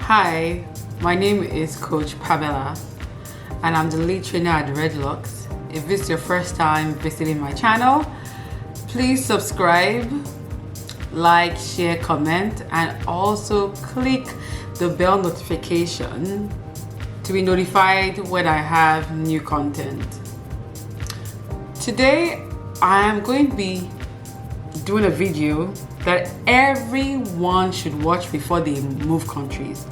Hi, my name is Coach Pamela and I'm the lead trainer at Redlocks. If this is your first time visiting my channel, please subscribe, like, share, comment, and also click the bell notification to be notified when I have new content. Today, I am going to be doing a video that everyone should watch before they move countries.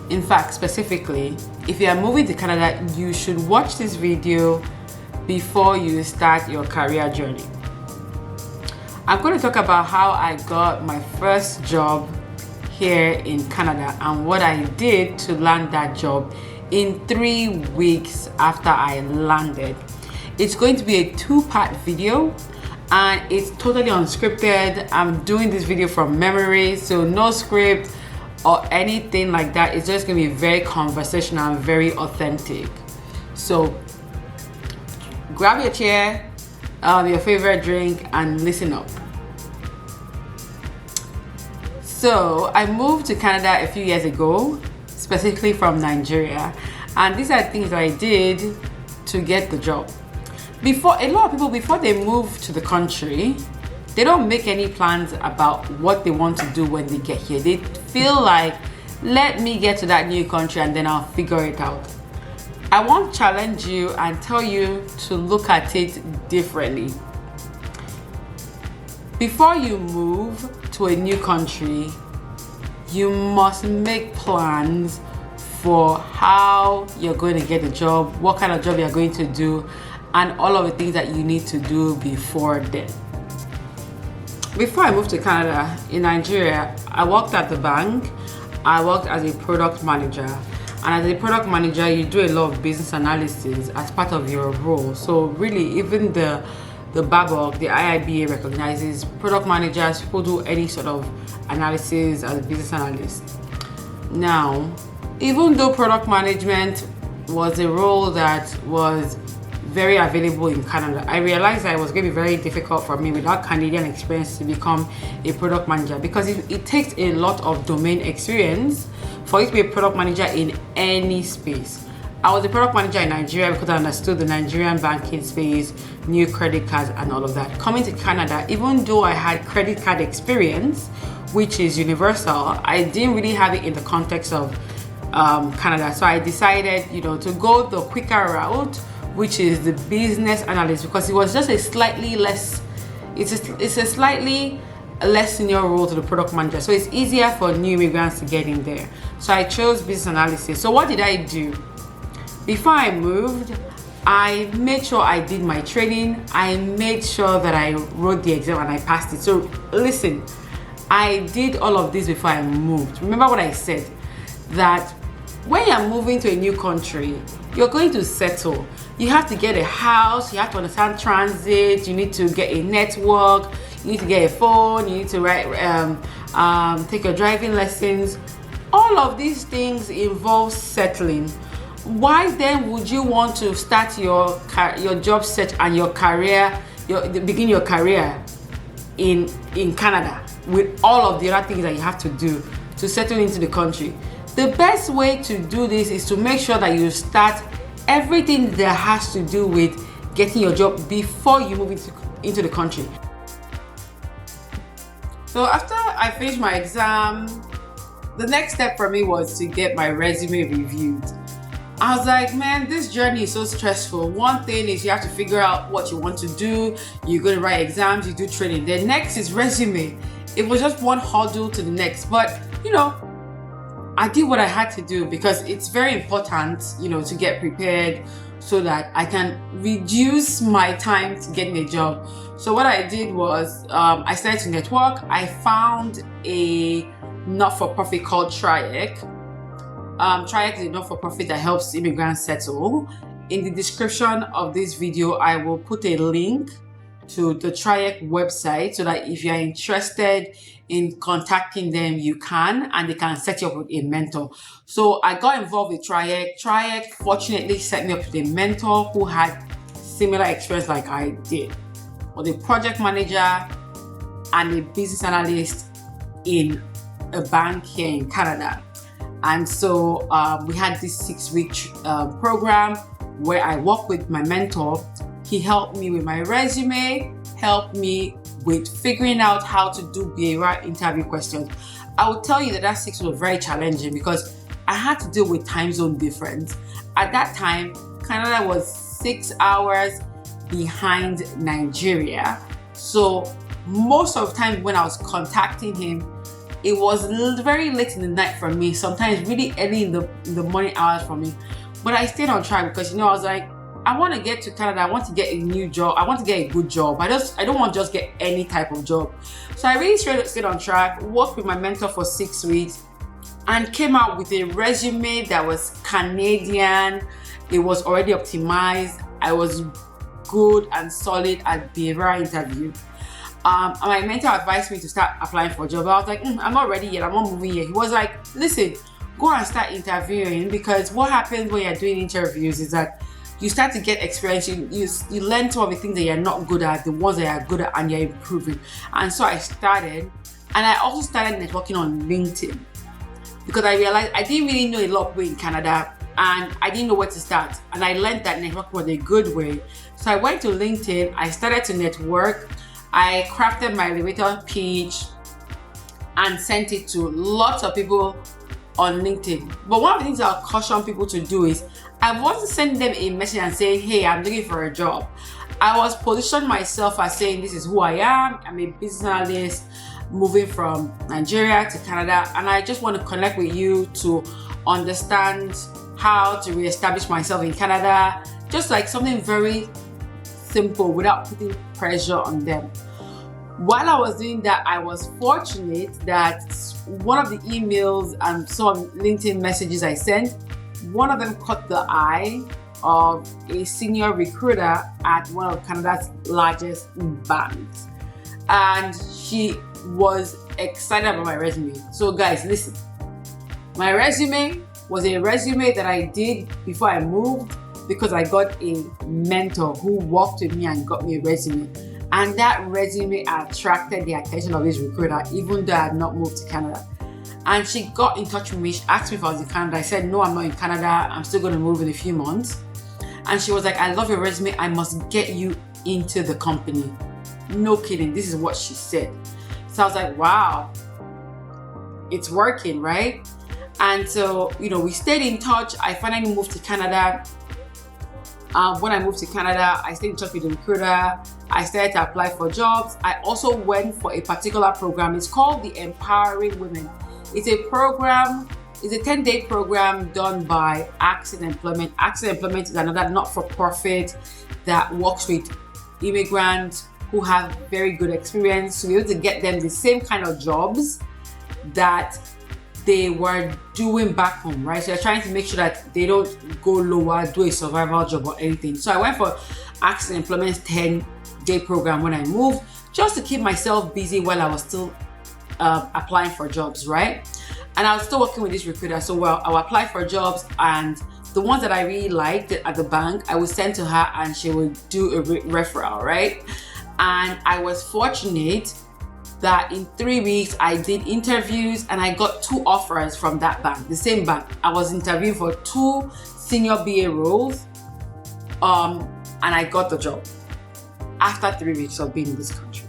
In fact, specifically, if you are moving to Canada, you should watch this video before you start your career journey. I'm going to talk about how I got my first job here in Canada and what I did to land that job in 3 weeks after I landed. It's going to be a 2-part video and it's totally unscripted. I'm doing this video from memory, so no script or anything like that. It's just going to be very conversational and very authentic. So grab your chair, your favorite drink, and listen up. So I moved to Canada a few years ago, specifically from Nigeria, and these are things that I did to get the job. A lot of people, before they move to the country, they don't make any plans about what they want to do when they get here. They feel like, let me get to that new country and then I'll figure it out. I want to challenge you and tell you to look at it differently. Before you move to a new country, you must make plans for how you're going to get a job, what kind of job you're going to do, and all of the things that you need to do before then. Before I moved to Canada, in Nigeria, I worked at the bank. I worked as a product manager. And as a product manager, you do a lot of business analysis as part of your role. So really, even the BABOK, the IIBA recognizes product managers who do any sort of analysis as a business analyst. Now, even though product management was a role that was very available in Canada, I realized that it was going to be very difficult for me without Canadian experience to become a product manager, because it takes a lot of domain experience for you to be a product manager in any space. I was a product manager in Nigeria because I understood the Nigerian banking space, new credit cards, and all of that. Coming to Canada, even though I had credit card experience, which is universal, I didn't really have it in the context of Canada. So I decided, to go the quicker route, which is the business analyst, because it was just a slightly less, it's a slightly less senior role to the product manager. So it's easier for new immigrants to get in there. So I chose business analysis. So what did I do? Before I moved, I made sure I did my training. I made sure that I wrote the exam and I passed it. So listen, I did all of this before I moved. Remember what I said, that when you're moving to a new country, you're going to settle. You have to get a house, you have to understand transit, you need to get a network, you need to get a phone, you need to take your driving lessons. All of these things involve settling. Why then would you want to start your job search and your career, begin your career in Canada with all of the other things that you have to do to settle into the country? The best way to do this is to make sure that you start everything that has to do with getting your job before you move into the country. So after I finished my exam, the next step for me was to get my resume reviewed. I was like, man, this journey is so stressful. One thing is you have to figure out what you want to do. You're going to write exams, you do training. The next is resume. It was just one hurdle to the next. But, I did what I had to do because it's very important, to get prepared so that I can reduce my time to getting a job. So what I did was I started to network. I found a not-for-profit called TRIAC. TRIAC is a not-for-profit that helps immigrants settle. In the description of this video, I will put a link to the TRIAC website so that if you're interested in contacting them, you can, and they can set you up with a mentor. So I got involved with TRIAC. TRIAC fortunately set me up with a mentor who had similar experience like I did. Was a project manager and a business analyst in a bank here in Canada. And so we had this 6-week program where I worked with my mentor. He helped me with my resume, helped me with figuring out how to do behavioral interview questions. I will tell you that 6 was very challenging because I had to deal with time zone difference. At that time, Canada was 6 hours behind Nigeria. So most of the time when I was contacting him, it was very late in the night for me, sometimes really early in the morning hours for me. But I stayed on track because, I was like, I want to get to Canada. I want to get a new job. I want to get a good job. I don't want to just get any type of job. So I really stayed on track, worked with my mentor for 6 weeks, and came out with a resume that was Canadian. It was already optimized. I was good and solid at behavioral interview. And my mentor advised me to start applying for a job. I was like, I'm not ready yet. I'm not moving yet. He was like, listen, go and start interviewing, because what happens when you're doing interviews is that you start to get experience. You learn some of the things that you're not good at, the ones that you're good at, and you're improving. And so I started, and I also started networking on LinkedIn, because I realized I didn't really know a lot of people in Canada, and I didn't know where to start. And I learned that networking was a good way. So I went to LinkedIn, I started to network, I crafted my elevator pitch and sent it to lots of people on LinkedIn. But one of the things I'll caution people to do is I wasn't sending them a message and saying, hey, I'm looking for a job. I was positioning myself as saying, this is who I am. I'm a business analyst moving from Nigeria to Canada, and I just want to connect with you to understand how to reestablish myself in Canada. Just like something very simple without putting pressure on them. While I was doing that, I was fortunate that one of the emails and some LinkedIn messages I sent, one of them caught the eye of a senior recruiter at one of Canada's largest banks. And she was excited about my resume. So guys, listen, my resume was a resume that I did before I moved, because I got a mentor who worked with me and got me a resume. And that resume attracted the attention of this recruiter, even though I had not moved to Canada. And she got in touch with me. She asked me if I was in Canada. I said, no, I'm not in Canada. I'm still going to move in a few months. And she was like, I love your resume. I must get you into the company. No kidding. This is what she said. So I was like, wow, it's working, right? And so, we stayed in touch. I finally moved to Canada. When I moved to Canada, I stayed in touch with the recruiter. I started to apply for jobs. I also went for a particular program. It's called the Empowering Women. It's a program, it's a 10-day program done by Acing Employment. Acing Employment is another not-for-profit that works with immigrants who have very good experience to be able to get them the same kind of jobs that they were doing back home, right? So they're trying to make sure that they don't go lower, do a survival job or anything. So I went for Acing Employment's 10-day program when I moved, just to keep myself busy while I was still applying for jobs, right? And I was still working with this recruiter. So I would apply for jobs, and the ones that I really liked at the bank, I would send to her and she would do a referral, right? And I was fortunate that in 3 weeks I did interviews and I got 2 offers from that bank, the same bank. I was interviewing for 2 senior BA roles, and I got the job after 3 weeks of being in this country.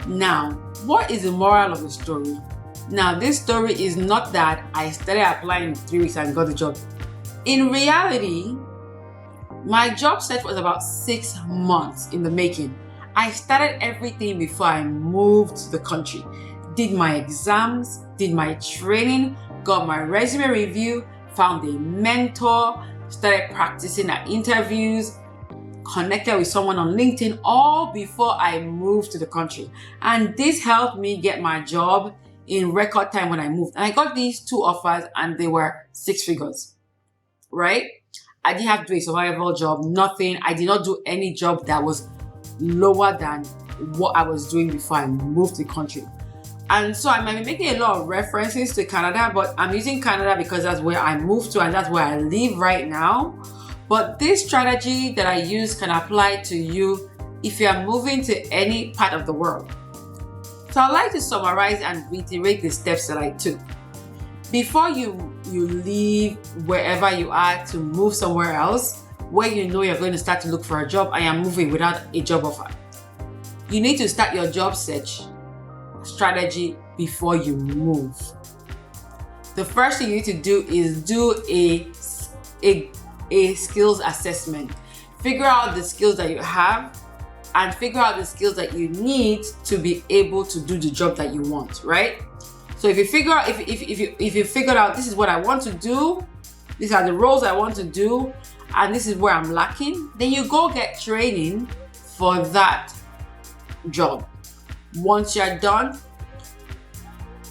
Now, what is the moral of the story? Now, this story is not that I started applying in 3 weeks and got the job. In reality, my job search was about 6 months in the making. I started everything before I moved to the country. Did my exams, did my training, got my resume review, found a mentor, started practicing at interviews, connected with someone on LinkedIn, all before I moved to the country. And this helped me get my job in record time when I moved. And I got these 2 offers and they were 6 figures, right? I didn't have to do a survival job, nothing. I did not do any job that was lower than what I was doing before I moved to the country. And so I might be making a lot of references to Canada, but I'm using Canada because that's where I moved to and that's where I live right now. But this strategy that I use can apply to you if you are moving to any part of the world. So I'd like to summarize and reiterate the steps that I took. before you leave wherever you are to move somewhere else, where you know you're going to start to look for a job and you're moving without a job offer, you need to start your job search strategy before you move. The first thing you need to do is do a skills assessment. Figure out the skills that you have and figure out the skills that you need to be able to do the job that you want, right? So if you figure out, if you figured out this is what I want to do, these are the roles I want to do, and this is where I'm lacking, then you go get training for that job. Once you're done,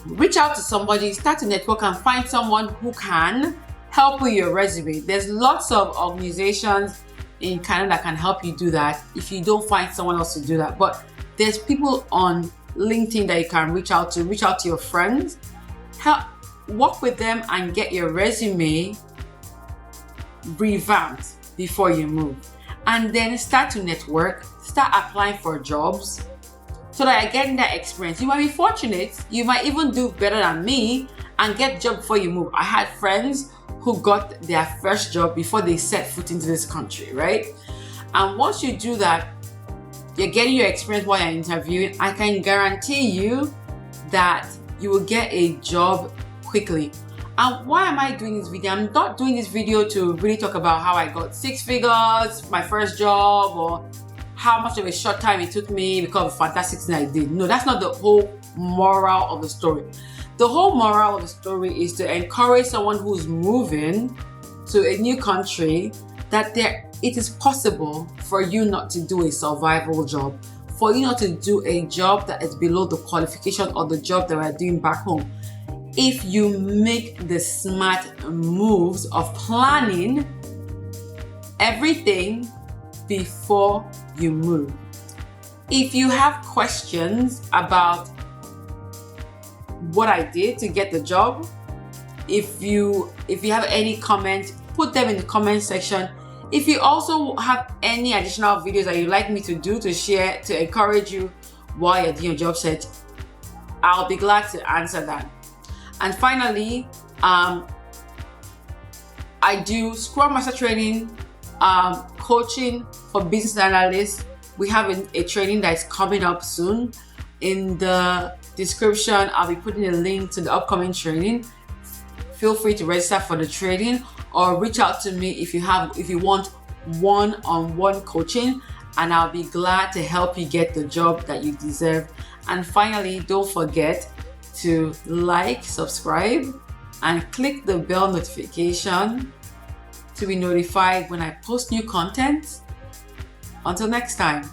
reach out to somebody, start to network and find someone who can help with your resume. There's lots of organizations in Canada that can help you do that if you don't find someone else to do that. But there's people on LinkedIn that you can reach out to your friends, work with them and get your resume revamped before you move. And then start to network, start applying for jobs so that you're getting that experience. You might be fortunate, you might even do better than me and get a job before you move. I had friends who got their first job before they set foot into this country, right? And once you do that, you're getting your experience while you're interviewing. I can guarantee you that you will get a job quickly. And why am I doing this video? I'm not doing this video to really talk about how I got 6 figures, my first job, or how much of a short time it took me because of the fantastic thing I did. No, that's not the whole moral of the story. The whole moral of the story is to encourage someone who's moving to a new country that it is possible for you not to do a survival job, for you not to do a job that is below the qualification of the job that we're doing back home. If you make the smart moves of planning everything before you move. If you have questions about what I did to get the job, if you have any comments, put them in the comment section. If you also have any additional videos that you'd like me to do to share to encourage you while you're doing your job search, I'll be glad to answer that. And finally, I do Scrum Master training, coaching for business analysts. We have a training that's coming up soon. In the description, I'll be putting a link to the upcoming training. Feel free to register for the training or reach out to me if you want one-on-one coaching, and I'll be glad to help you get the job that you deserve. And finally, don't forget to like, subscribe, and click the bell notification to be notified when I post new content. Until next time.